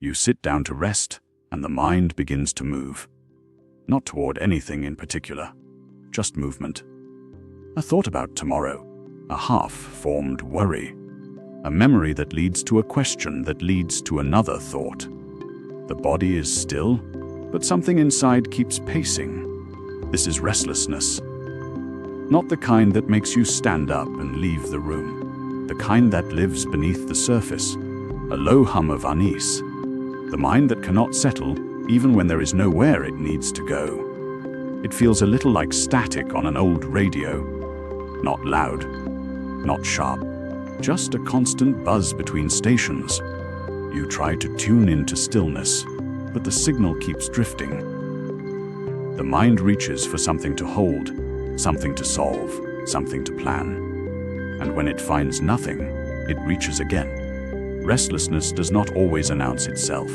You sit down to rest, and the mind begins to move. Not toward anything in particular, just movement. A thought about tomorrow, a half-formed worry, a memory that leads to a question that leads to another thought. The body is still, but something inside keeps pacing. This is restlessness. Not the kind that makes you stand up and leave the room. The kind that lives beneath the surface, a low hum of unease. The mind that cannot settle even when there is nowhere it needs to go. It feels a little like static on an old radio. Not loud, not sharp, just a constant buzz between stations. You try to tune into stillness, but the signal keeps drifting. The mind reaches for something to hold, something to solve, something to plan. And when it finds nothing, it reaches again. Restlessness does not always announce itself.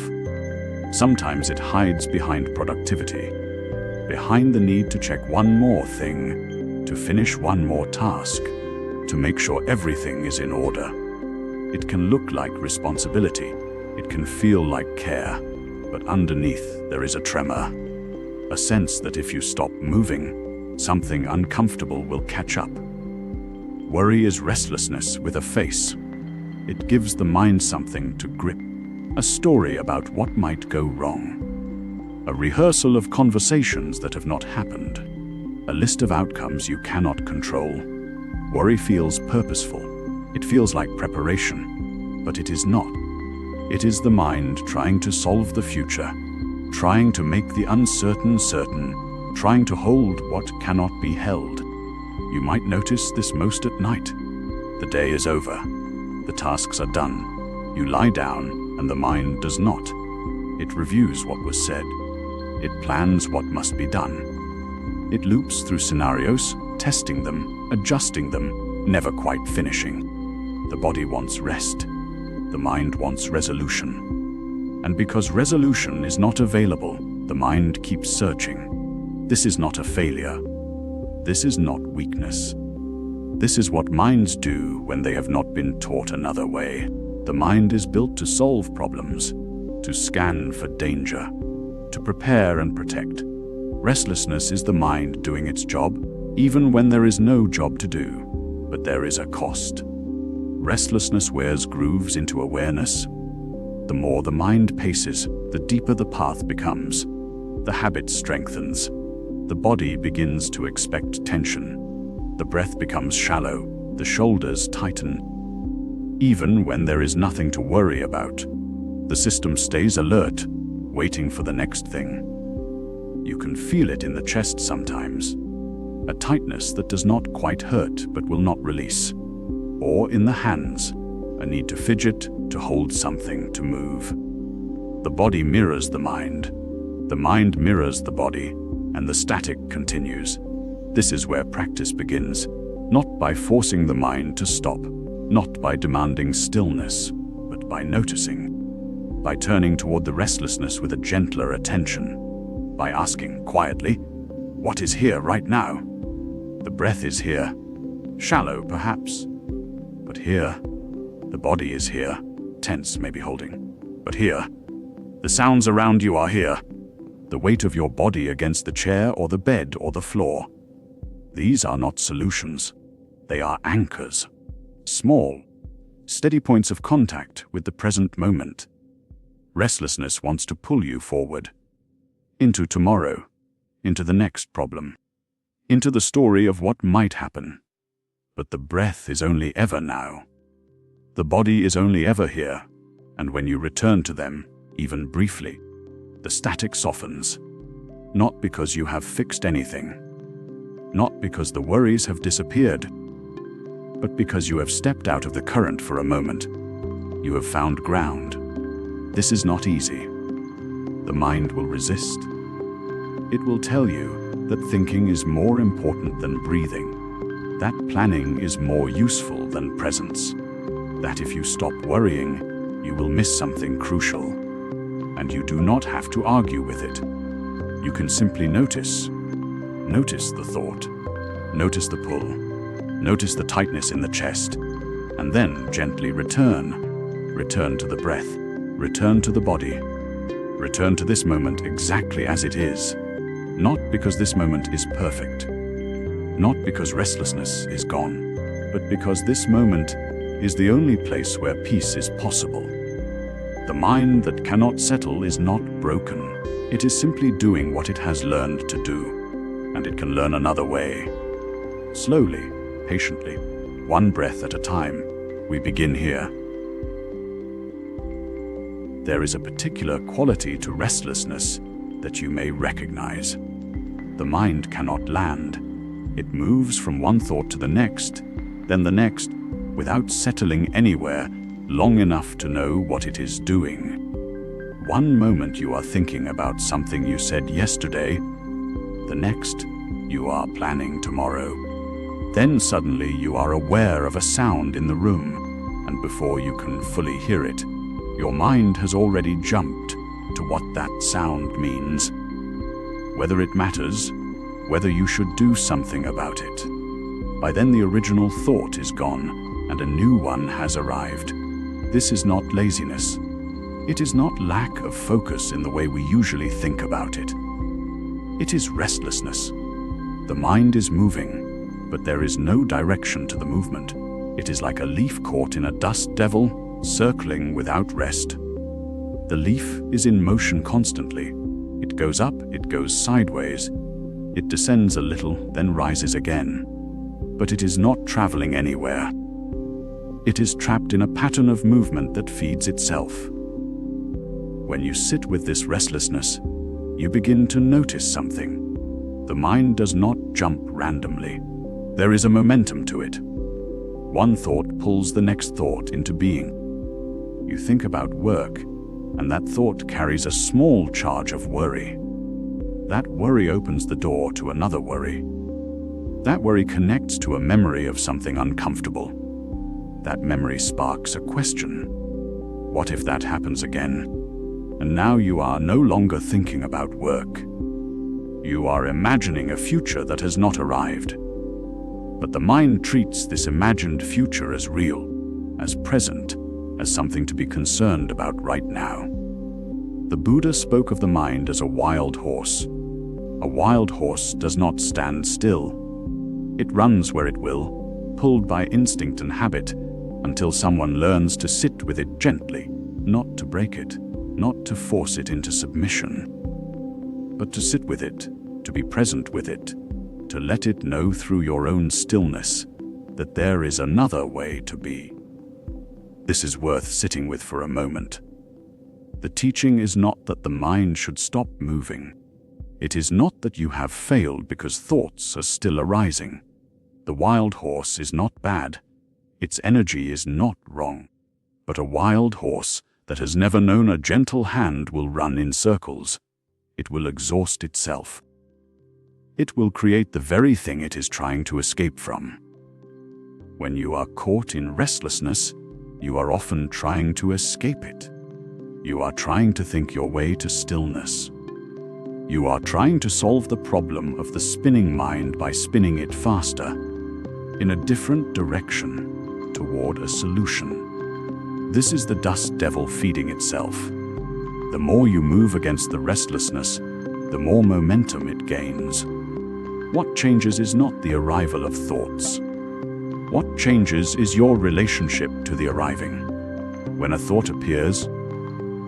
Sometimes it hides behind productivity, behind the need to check one more thing, to finish one more task, to make sure everything is in order. It can look like responsibility, it can feel like care, but underneath there is a tremor, a sense that if you stop moving, something uncomfortable will catch up. Worry is restlessness with a face. It gives the mind something to grip, a story about what might go wrong, a rehearsal of conversations that have not happened, a list of outcomes you cannot control. Worry feels purposeful. It feels like preparation, but it is not. It is the mind trying to solve the future, trying to make the uncertain certain, trying to hold what cannot be held. You might notice this most at night. The day is over. The tasks are done. You lie down, and the mind does not. It reviews what was said. It plans what must be done. It loops through scenarios, testing them, adjusting them, never quite finishing. The body wants rest. The mind wants resolution. And because resolution is not available, the mind keeps searching. This is not a failure. This is not weakness. This is what minds do when they have not been taught another way. The mind is built to solve problems, to scan for danger, to prepare and protect. Restlessness is the mind doing its job, even when there is no job to do, but there is a cost. Restlessness wears grooves into awareness. The more the mind paces, the deeper the path becomes. The habit strengthens. The body begins to expect tension. The breath becomes shallow, the shoulders tighten. Even when there is nothing to worry about, the system stays alert, waiting for the next thing. You can feel it in the chest sometimes, a tightness that does not quite hurt but will not release. Or in the hands, a need to fidget, to hold something, to move. The body mirrors the mind mirrors the body, and the static continues. This is where practice begins, not by forcing the mind to stop, not by demanding stillness, but by noticing, by turning toward the restlessness with a gentler attention, by asking quietly, what is here right now? The breath is here, shallow perhaps, but here. The body is here, tense maybe holding, but here. The sounds around you are here, the weight of your body against the chair or the bed or the floor. These are not solutions. They are anchors. Small, steady points of contact with the present moment. Restlessness wants to pull you forward. Into tomorrow. Into the next problem. Into the story of what might happen. But the breath is only ever now. The body is only ever here. And when you return to them, even briefly, the static softens. Not because you have fixed anything. Not because the worries have disappeared, but because you have stepped out of the current for a moment. You have found ground. This is not easy. The mind will resist. It will tell you that thinking is more important than breathing, that planning is more useful than presence, that if you stop worrying, you will miss something crucial. And you do not have to argue with it. You can simply notice. Notice the thought, notice the pull, notice the tightness in the chest, and then gently return to the breath, Return to the body. Return to this moment exactly as it is. Not because this moment is perfect. Not because restlessness is gone, but because this moment is the only place where peace is possible. The mind that cannot settle is not broken. It is simply doing what it has learned to do, and it can learn another way. Slowly, patiently, one breath at a time, we begin here. There is a particular quality to restlessness that you may recognize. The mind cannot land. It moves from one thought to the next, then the next, without settling anywhere long enough to know what it is doing. One moment you are thinking about something you said yesterday, the next you are planning tomorrow. Then suddenly you are aware of a sound in the room, and before you can fully hear it, your mind has already jumped to what that sound means. Whether it matters, whether you should do something about it. By then the original thought is gone, and a new one has arrived. This is not laziness. It is not lack of focus in the way we usually think about it. It is restlessness. The mind is moving, but there is no direction to the movement. It is like a leaf caught in a dust devil, circling without rest. The leaf is in motion constantly. It goes up, it goes sideways. It descends a little, then rises again. But it is not traveling anywhere. It is trapped in a pattern of movement that feeds itself. When you sit with this restlessness, you begin to notice something. The mind does not jump randomly. There is a momentum to it. One thought pulls the next thought into being. You think about work, and that thought carries a small charge of worry. That worry opens the door to another worry. That worry connects to a memory of something uncomfortable. That memory sparks a question. What if that happens again? And now you are no longer thinking about work. You are imagining a future that has not arrived. But the mind treats this imagined future as real, as present, as something to be concerned about right now. The Buddha spoke of the mind as a wild horse. A wild horse does not stand still. It runs where it will, pulled by instinct and habit, until someone learns to sit with it gently, not to break it, not to force it into submission, but to sit with it, to be present with it, to let it know through your own stillness that there is another way to be. This is worth sitting with for a moment. The teaching is not that the mind should stop moving. It is not that you have failed because thoughts are still arising. The wild horse is not bad. Its energy is not wrong. But a wild horse that has never known a gentle hand will run in circles. It will exhaust itself. It will create the very thing it is trying to escape from. When you are caught in restlessness, you are often trying to escape it. You are trying to think your way to stillness. You are trying to solve the problem of the spinning mind by spinning it faster, in a different direction, toward a solution. This is the dust devil feeding itself. The more you move against the restlessness, the more momentum it gains. What changes is not the arrival of thoughts. What changes is your relationship to the arriving. When a thought appears,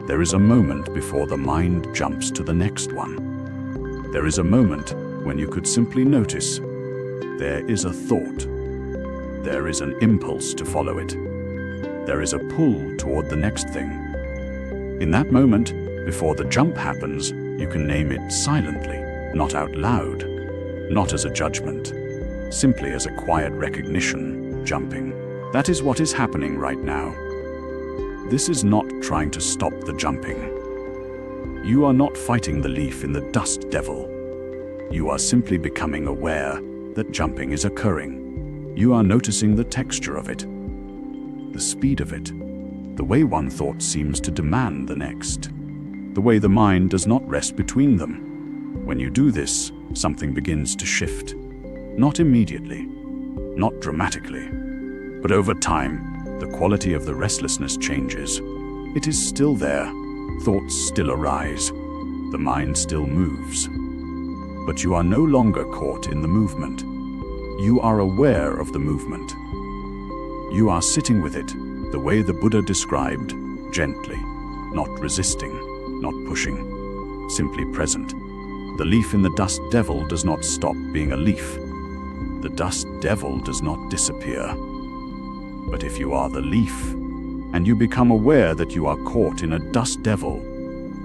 there is a moment before the mind jumps to the next one. There is a moment when you could simply notice, there is a thought. There is an impulse to follow it. There is a pull toward the next thing. In that moment, before the jump happens, you can name it silently, not out loud, not as a judgment, simply as a quiet recognition, jumping. That is what is happening right now. This is not trying to stop the jumping. You are not fighting the leaf in the dust devil. You are simply becoming aware that jumping is occurring. You are noticing the texture of it, the speed of it, the way one thought seems to demand the next, the way the mind does not rest between them. When you do this, something begins to shift. Not immediately, not dramatically, but over time, the quality of the restlessness changes. It is still there. Thoughts still arise. The mind still moves. But you are no longer caught in the movement. You are aware of the movement. You are sitting with it, the way the Buddha described, gently, not resisting, not pushing, simply present. The leaf in the dust devil does not stop being a leaf. The dust devil does not disappear. But if you are the leaf, and you become aware that you are caught in a dust devil,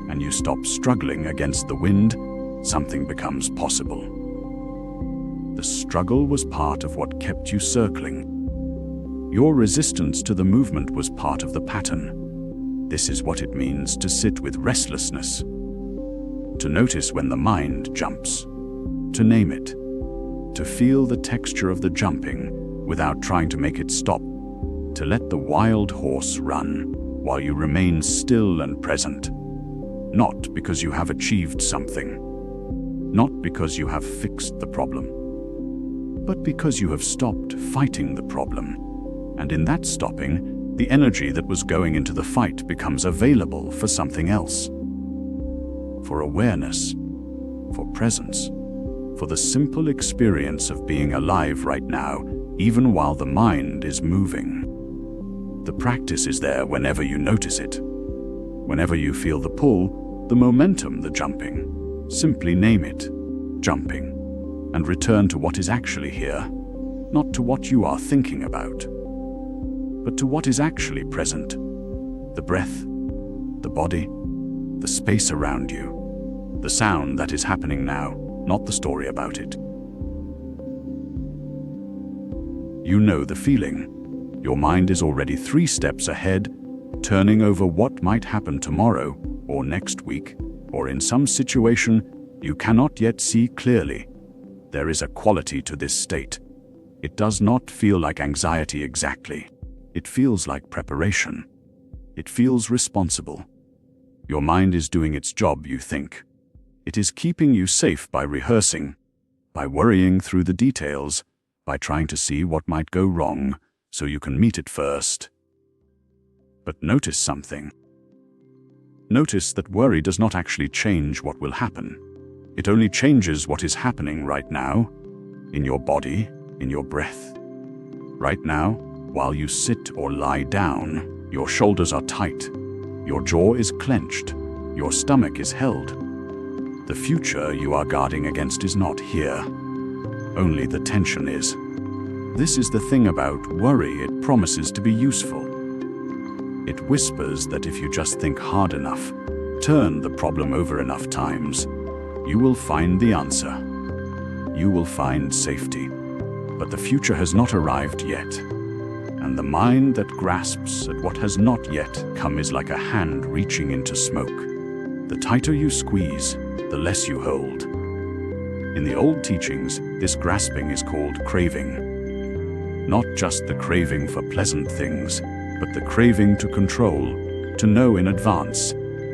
and you stop struggling against the wind, something becomes possible. The struggle was part of what kept you circling. Your resistance to the movement was part of the pattern. This is what it means to sit with restlessness. To notice when the mind jumps. To name it. To feel the texture of the jumping without trying to make it stop. To let the wild horse run while you remain still and present. Not because you have achieved something. Not because you have fixed the problem. But because you have stopped fighting the problem. And in that stopping, the energy that was going into the fight becomes available for something else. For awareness, for presence, for the simple experience of being alive right now, even while the mind is moving. The practice is there whenever you notice it. Whenever you feel the pull, the momentum, the jumping, simply name it, jumping, and return to what is actually here, not to what you are thinking about, but to what is actually present. The breath, the body, the space around you, the sound that is happening now, not the story about it. You know the feeling. Your mind is already 3 steps ahead, turning over what might happen tomorrow, or next week, or in some situation you cannot yet see clearly. There is a quality to this state. It does not feel like anxiety exactly. It feels like preparation. It feels responsible. Your mind is doing its job, you think. It is keeping you safe by rehearsing, by worrying through the details, by trying to see what might go wrong so you can meet it first. But notice something. Notice that worry does not actually change what will happen. It only changes what is happening right now, in your body, in your breath. Right now, while you sit or lie down, your shoulders are tight, your jaw is clenched, your stomach is held. The future you are guarding against is not here. Only the tension is. This is the thing about worry, it promises to be useful. It whispers that if you just think hard enough, turn the problem over enough times, you will find the answer. You will find safety. But the future has not arrived yet. And the mind that grasps at what has not yet come is like a hand reaching into smoke. The tighter you squeeze, the less you hold. In the old teachings, this grasping is called craving. Not just the craving for pleasant things, but the craving to control, to know in advance,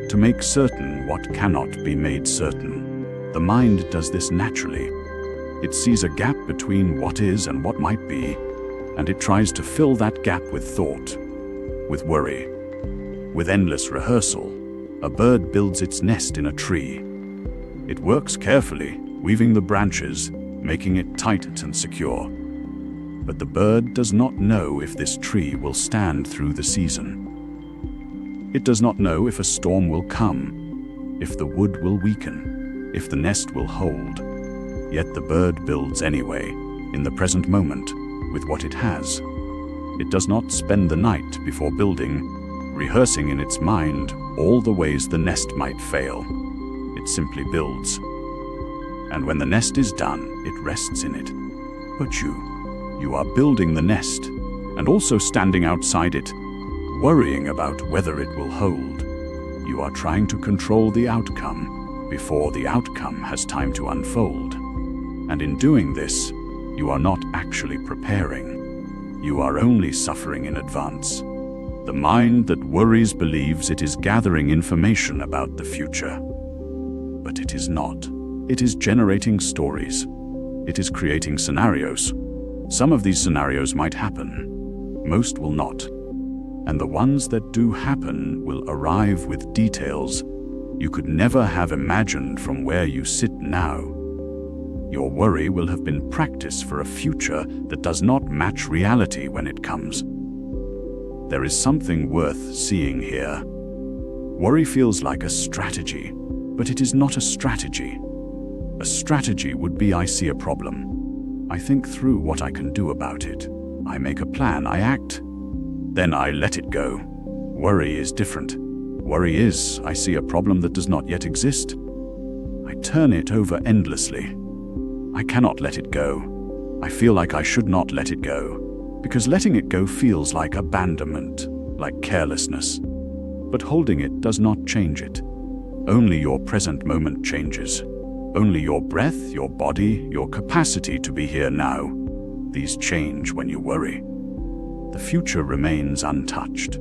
to make certain what cannot be made certain. The mind does this naturally. It sees a gap between what is and what might be, and it tries to fill that gap with thought, with worry, with endless rehearsal. A bird builds its nest in a tree. It works carefully, weaving the branches, making it tight and secure. But the bird does not know if this tree will stand through the season. It does not know if a storm will come, if the wood will weaken, if the nest will hold. Yet the bird builds anyway, in the present moment, with what it has. It does not spend the night before building, rehearsing in its mind all the ways the nest might fail. It simply builds. And when the nest is done, it rests in it. But you are building the nest, and also standing outside it, worrying about whether it will hold. You are trying to control the outcome before the outcome has time to unfold. And in doing this, you are not actually preparing. You are only suffering in advance. The mind that worries believes it is gathering information about the future. But it is not. It is generating stories. It is creating scenarios. Some of these scenarios might happen. Most will not. and the ones that do happen will arrive with details you could never have imagined from where you sit now. Your worry will have been practice for a future that does not match reality when it comes. There is something worth seeing here. Worry feels like a strategy, but it is not a strategy. A strategy would be I see a problem. I think through what I can do about it. I make a plan, I act. Then I let it go. Worry is different. Worry is, I see a problem that does not yet exist. I turn it over endlessly. I cannot let it go. I feel like I should not let it go, because letting it go feels like abandonment, like carelessness. But holding it does not change it. Only your present moment changes. Only your breath, your body, your capacity to be here now. These change when you worry. The future remains untouched.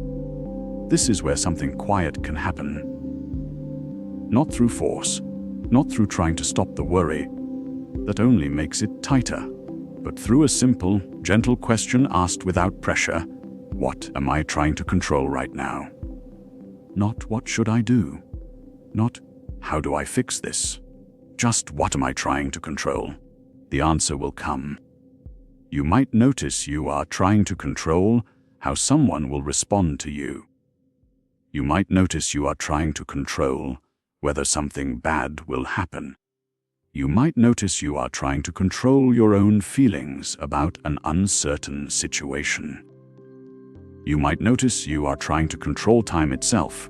This is where something quiet can happen. Not through force, not through trying to stop the worry. That only makes it tighter. But through a simple, gentle question asked without pressure. What am I trying to control right now? Not what should I do? Not how do I fix this? Just what am I trying to control? The answer will come. You might notice you are trying to control how someone will respond to you. You might notice you are trying to control whether something bad will happen. You might notice you are trying to control your own feelings about an uncertain situation. You might notice you are trying to control time itself,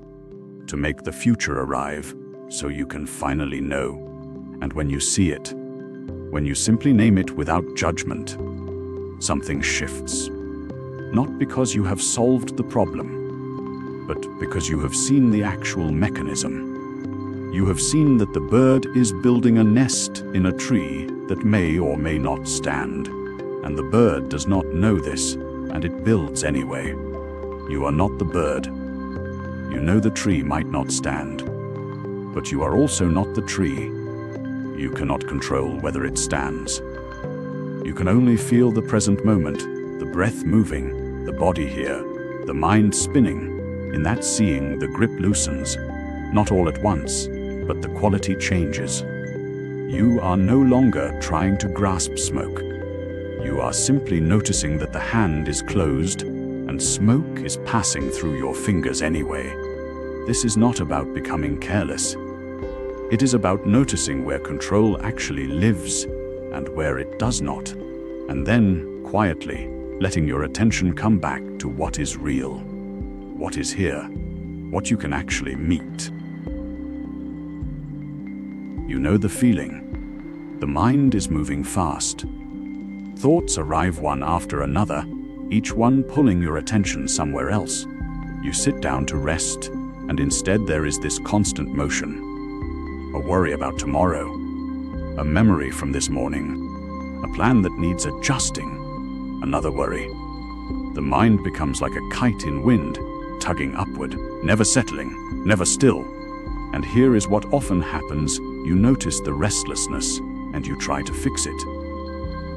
to make the future arrive so you can finally know. And when you see it, when you simply name it without judgment, something shifts. Not because you have solved the problem, but because you have seen the actual mechanism. You have seen that the bird is building a nest in a tree that may or may not stand, and the bird does not know this, and it builds anyway. You are not the bird. You know the tree might not stand, but you are also not the tree. You cannot control whether it stands. You can only feel the present moment, the breath moving, the body here, the mind spinning. In that seeing, the grip loosens, not all at once, but the quality changes. You are no longer trying to grasp smoke. You are simply noticing that the hand is closed and smoke is passing through your fingers anyway. This is not about becoming careless. It is about noticing where control actually lives and where it does not, and then, quietly, letting your attention come back to what is real, what is here, what you can actually meet. You know the feeling. The mind is moving fast. Thoughts arrive one after another, each one pulling your attention somewhere else. You sit down to rest, and instead there is this constant motion. A worry about tomorrow, a memory from this morning, a plan that needs adjusting, another worry. The mind becomes like a kite in wind, tugging upward, never settling, never still. And here is what often happens. You notice the restlessness, and you try to fix it.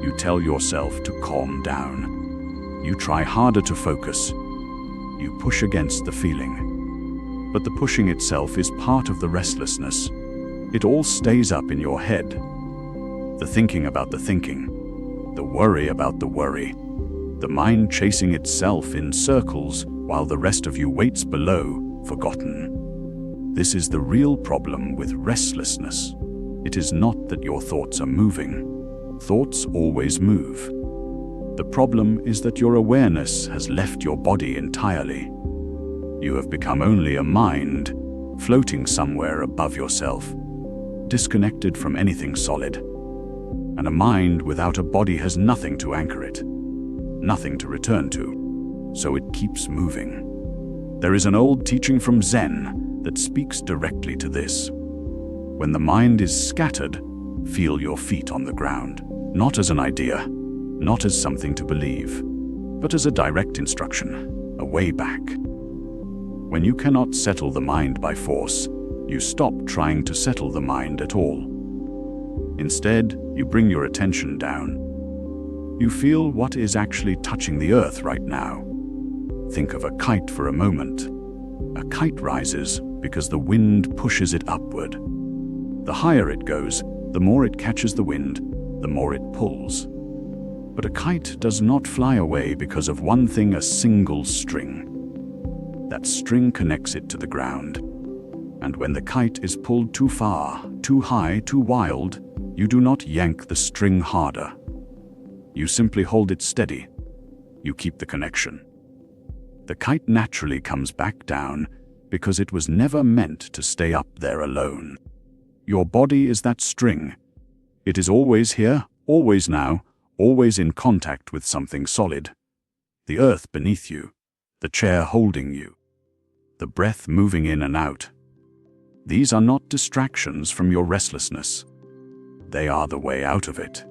You tell yourself to calm down. You try harder to focus. You push against the feeling. But the pushing itself is part of the restlessness. It all stays up in your head. The thinking about the thinking, the worry about the worry, the mind chasing itself in circles while the rest of you waits below, forgotten. This is the real problem with restlessness. It is not that your thoughts are moving. Thoughts always move. The problem is that your awareness has left your body entirely. You have become only a mind, floating somewhere above yourself, disconnected from anything solid. And a mind without a body has nothing to anchor it, nothing to return to, so it keeps moving. There is an old teaching from Zen that speaks directly to this. When the mind is scattered, feel your feet on the ground, not as an idea, not as something to believe, but as a direct instruction, a way back. When you cannot settle the mind by force, you stop trying to settle the mind at all. Instead, you bring your attention down. You feel what is actually touching the earth right now. Think of a kite for a moment. A kite rises because the wind pushes it upward. The higher it goes, the more it catches the wind, the more it pulls. But a kite does not fly away because of one thing: a single string. That string connects it to the ground. And when the kite is pulled too far, too high, too wild, you do not yank the string harder. You simply hold it steady. You keep the connection. The kite naturally comes back down because it was never meant to stay up there alone. Your body is that string. It is always here, always now, always in contact with something solid. The earth beneath you, the chair holding you, the breath moving in and out. These are not distractions from your restlessness. They are the way out of it.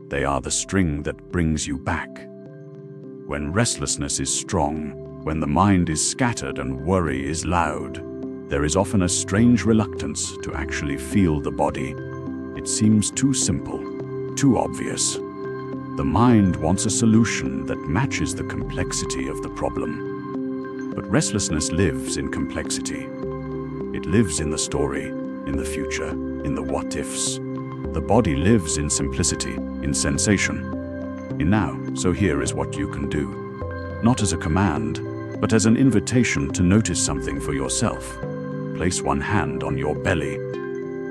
They are the string that brings you back. When restlessness is strong, when the mind is scattered and worry is loud, there is often a strange reluctance to actually feel the body. It seems too simple, too obvious. The mind wants a solution that matches the complexity of the problem. But restlessness lives in complexity. It lives in the story, in the future, in the what-ifs. The body lives in simplicity, in sensation, in now. So here is what you can do. Not as a command, but as an invitation to notice something for yourself. Place one hand on your belly,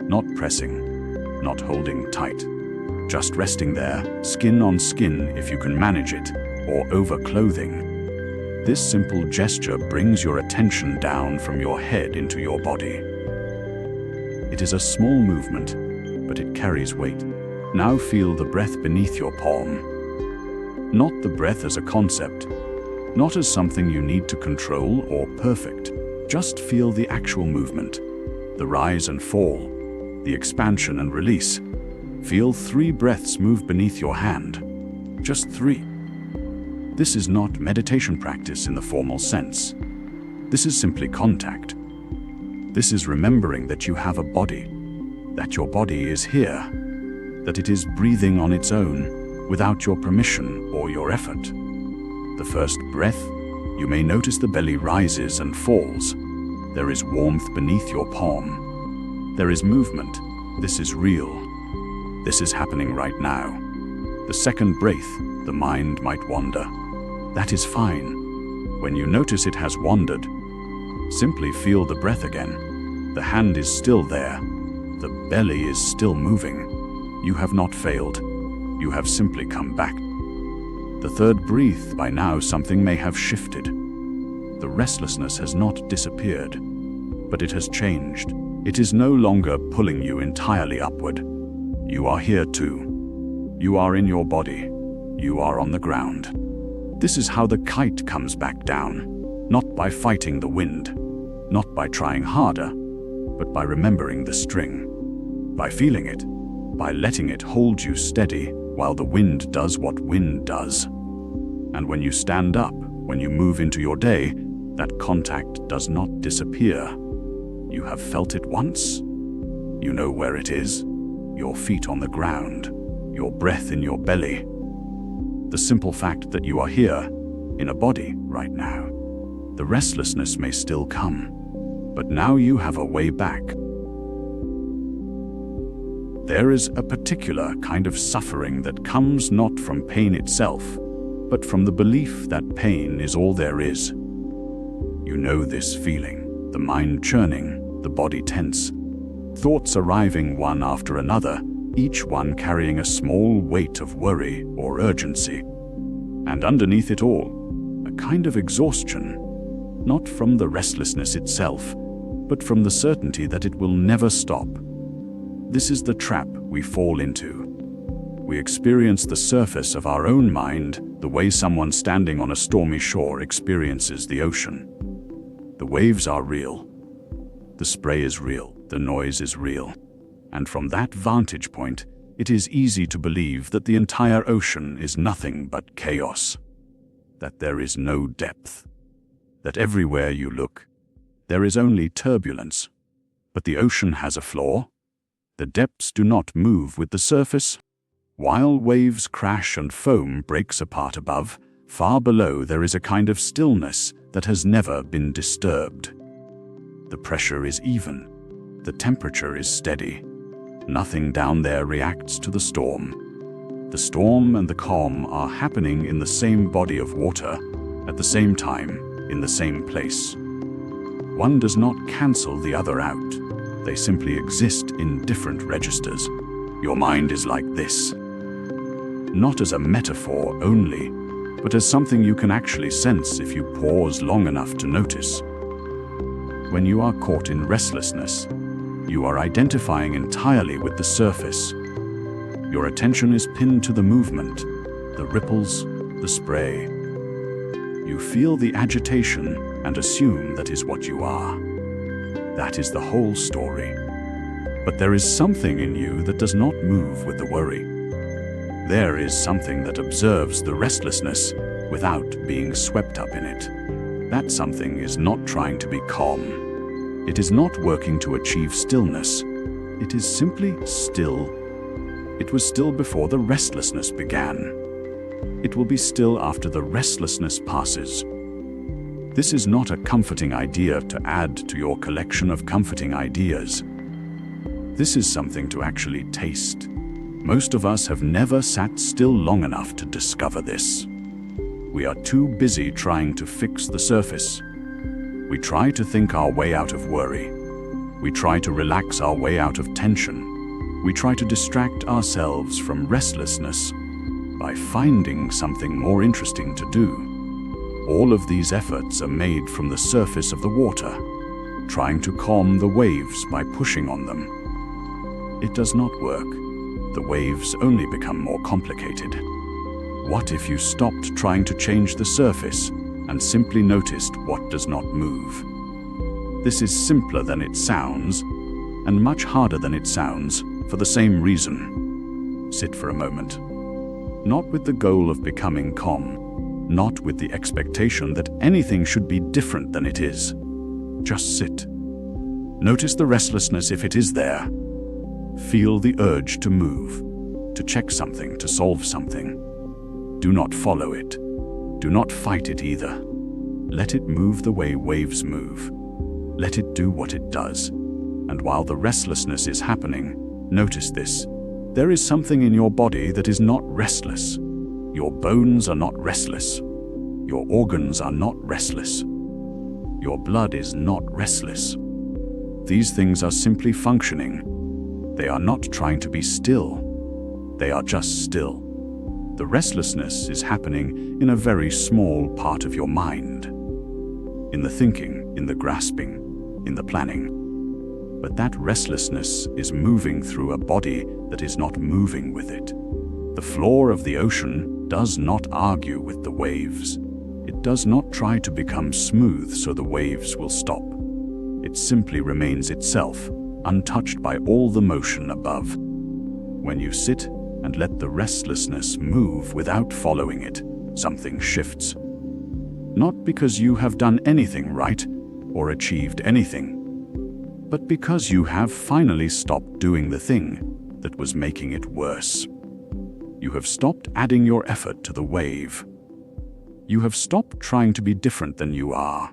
not pressing, not holding tight. Just resting there, skin on skin if you can manage it, or over clothing. This simple gesture brings your attention down from your head into your body. It is a small movement, but it carries weight. Now feel the breath beneath your palm. Not the breath as a concept, not as something you need to control or perfect. Just feel the actual movement, the rise and fall, the expansion and release. Feel 3 breaths move beneath your hand. Just 3. This is not meditation practice in the formal sense. This is simply contact. This is remembering that you have a body, that your body is here, that it is breathing on its own, without your permission or your effort. The first breath, you may notice the belly rises and falls. There is warmth beneath your palm. There is movement. This is real. This is happening right now. The second breath, the mind might wander. That is fine. When you notice it has wandered, simply feel the breath again. The hand is still there. The belly is still moving. You have not failed. You have simply come back. The third breath, by now something may have shifted. The restlessness has not disappeared, but it has changed. It is no longer pulling you entirely upward. You are here too. You are in your body. You are on the ground. This is how the kite comes back down, not by fighting the wind, not by trying harder, but by remembering the string, by feeling it, by letting it hold you steady while the wind does what wind does. And when you stand up, when you move into your day, that contact does not disappear. You have felt it once. You know where it is. Your feet on the ground, your breath in your belly. The simple fact that you are here, in a body, right now. The restlessness may still come, but now you have a way back. There is a particular kind of suffering that comes not from pain itself, but from the belief that pain is all there is. You know this feeling, the mind churning, the body tense, thoughts arriving one after another, each one carrying a small weight of worry or urgency. And underneath it all, a kind of exhaustion, not from the restlessness itself, but from the certainty that it will never stop. This is the trap we fall into. We experience the surface of our own mind the way someone standing on a stormy shore experiences the ocean. The waves are real. The spray is real. The noise is real. And from that vantage point, it is easy to believe that the entire ocean is nothing but chaos, that there is no depth, that everywhere you look, there is only turbulence. But the ocean has a flaw. The depths do not move with the surface. While waves crash and foam breaks apart above, far below there is a kind of stillness that has never been disturbed. The pressure is even. The temperature is steady. Nothing down there reacts to the storm. The storm and the calm are happening in the same body of water, at the same time, in the same place. One does not cancel the other out. They simply exist in different registers. Your mind is like this. Not as a metaphor only, but as something you can actually sense if you pause long enough to notice. When you are caught in restlessness, you are identifying entirely with the surface. Your attention is pinned to the movement, the ripples, the spray. You feel the agitation and assume that is what you are. That is the whole story. But there is something in you that does not move with the worry. There is something that observes the restlessness without being swept up in it. That something is not trying to be calm. It is not working to achieve stillness. It is simply still. It was still before the restlessness began. It will be still after the restlessness passes. This is not a comforting idea to add to your collection of comforting ideas. This is something to actually taste. Most of us have never sat still long enough to discover this. We are too busy trying to fix the surface. We try to think our way out of worry. We try to relax our way out of tension. We try to distract ourselves from restlessness by finding something more interesting to do. All of these efforts are made from the surface of the water, trying to calm the waves by pushing on them. It does not work. The waves only become more complicated. What if you stopped trying to change the surface and simply noticed what does not move? This is simpler than it sounds, and much harder than it sounds for the same reason. Sit for a moment. Not with the goal of becoming calm, not with the expectation that anything should be different than it is. Just sit. Notice the restlessness if it is there. Feel the urge to move, to check something, to solve something. Do not follow it. Do not fight it either. Let it move the way waves move. Let it do what it does. And while the restlessness is happening, notice this. There is something in your body that is not restless. Your bones are not restless. Your organs are not restless. Your blood is not restless. These things are simply functioning. They are not trying to be still. They are just still. The restlessness is happening in a very small part of your mind. In the thinking, in the grasping, in the planning. But that restlessness is moving through a body that is not moving with it. The floor of the ocean does not argue with the waves. It does not try to become smooth so the waves will stop. It simply remains itself, untouched by all the motion above. When you sit and let the restlessness move without following it, something shifts. Not because you have done anything right or achieved anything, but because you have finally stopped doing the thing that was making it worse. You have stopped adding your effort to the wave. You have stopped trying to be different than you are.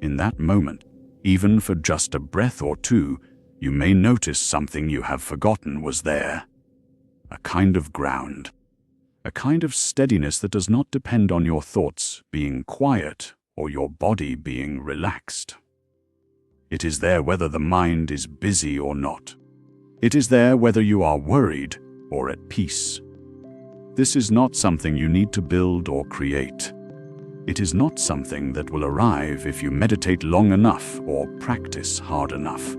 In that moment, even for just a breath or two, you may notice something you have forgotten was there. A kind of ground. A kind of steadiness that does not depend on your thoughts being quiet or your body being relaxed. It is there whether the mind is busy or not. It is there whether you are worried or at peace. This is not something you need to build or create. It is not something that will arrive if you meditate long enough or practice hard enough.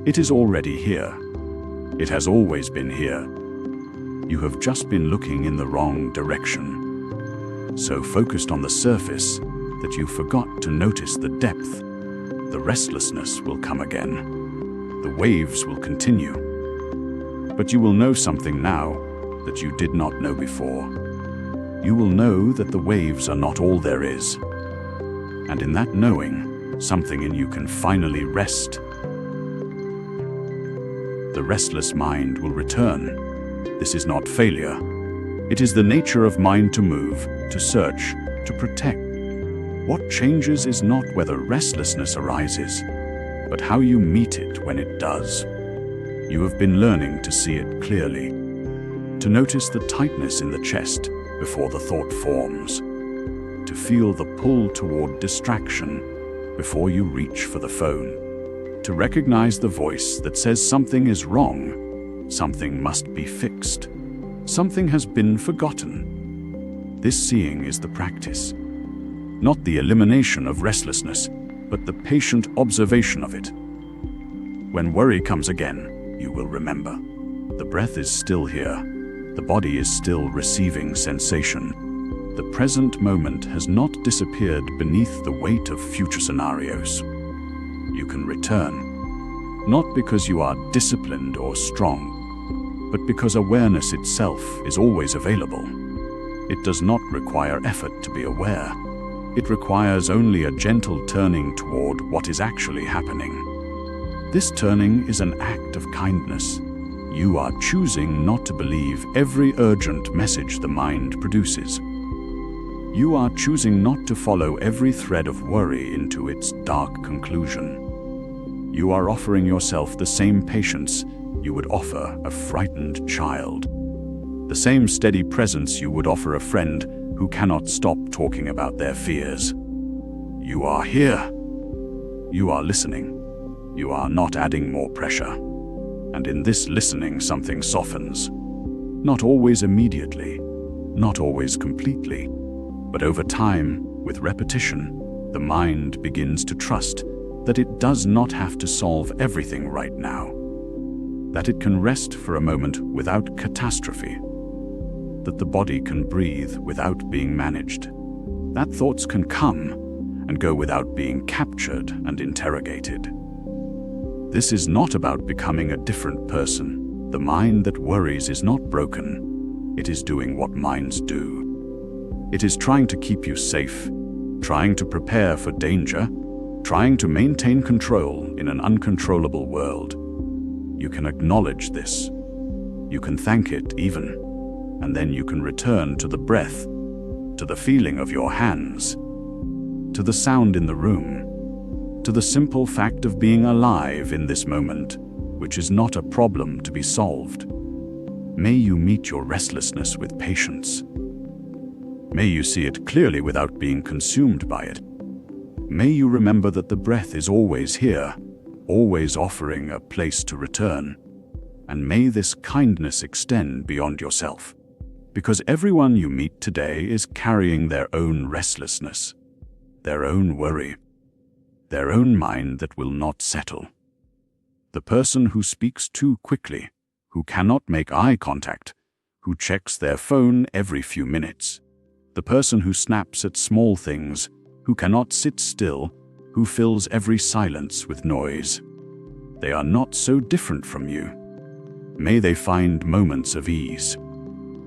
It is already here. It has always been here. You have just been looking in the wrong direction. So focused on the surface that you forgot to notice the depth. The restlessness will come again. The waves will continue. But you will know something now that you did not know before. You will know that the waves are not all there is. And in that knowing, something in you can finally rest. The restless mind will return. This is not failure. It is the nature of mind to move, to search, to protect. What changes is not whether restlessness arises, but how you meet it when it does. You have been learning to see it clearly, to notice the tightness in the chest before the thought forms, to feel the pull toward distraction before you reach for the phone, to recognize the voice that says something is wrong, something must be fixed, something has been forgotten. This seeing is the practice, not the elimination of restlessness, but the patient observation of it. When worry comes again, you will remember. The breath is still here. The body is still receiving sensation. The present moment has not disappeared beneath the weight of future scenarios. You can return, not because you are disciplined or strong, but because awareness itself is always available. It does not require effort to be aware. It requires only a gentle turning toward what is actually happening. This turning is an act of kindness. You are choosing not to believe every urgent message the mind produces. You are choosing not to follow every thread of worry into its dark conclusion. You are offering yourself the same patience you would offer a frightened child, the same steady presence you would offer a friend who cannot stop talking about their fears. You are here. You are listening. You are not adding more pressure. And in this listening, something softens. Not always immediately, not always completely, but over time, with repetition, the mind begins to trust that it does not have to solve everything right now, that it can rest for a moment without catastrophe, that the body can breathe without being managed, that thoughts can come and go without being captured and interrogated. This is not about becoming a different person. The mind that worries is not broken. It is doing what minds do. It is trying to keep you safe, trying to prepare for danger, trying to maintain control in an uncontrollable world. You can acknowledge this. You can thank it even. And then you can return to the breath, to the feeling of your hands, to the sound in the room, to the simple fact of being alive in this moment, which is not a problem to be solved. May you meet your restlessness with patience. May you see it clearly without being consumed by it. May you remember that the breath is always here, always offering a place to return. And may this kindness extend beyond yourself, because everyone you meet today is carrying their own restlessness, their own worry, their own mind that will not settle. The person who speaks too quickly, who cannot make eye contact, who checks their phone every few minutes. The person who snaps at small things, who cannot sit still, who fills every silence with noise. They are not so different from you. May they find moments of ease.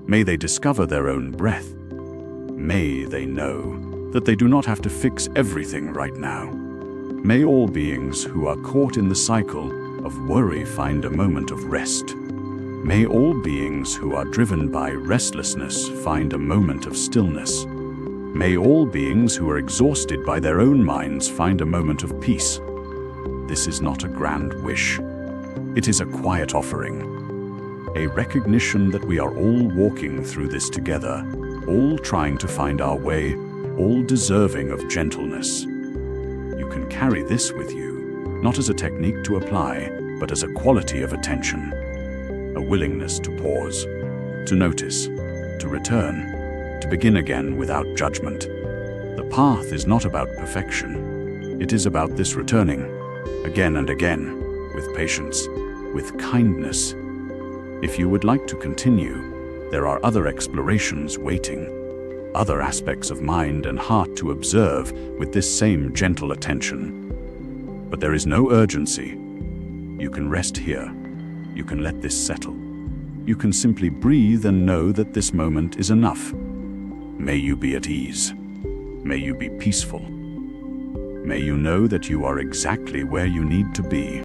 May they discover their own breath. May they know that they do not have to fix everything right now. May all beings who are caught in the cycle of worry find a moment of rest. May all beings who are driven by restlessness find a moment of stillness. May all beings who are exhausted by their own minds find a moment of peace. This is not a grand wish. It is a quiet offering, a recognition that we are all walking through this together, all trying to find our way, all deserving of gentleness. You can carry this with you, not as a technique to apply, but as a quality of attention, a willingness to pause, to notice, to return, to begin again without judgment. The path is not about perfection. It is about this returning, again and again, with patience, with kindness. If you would like to continue, there are other explorations waiting, other aspects of mind and heart to observe with this same gentle attention. But there is no urgency. You can rest here. You can let this settle. You can simply breathe and know that this moment is enough. May you be at ease. May you be peaceful. May you know that you are exactly where you need to be.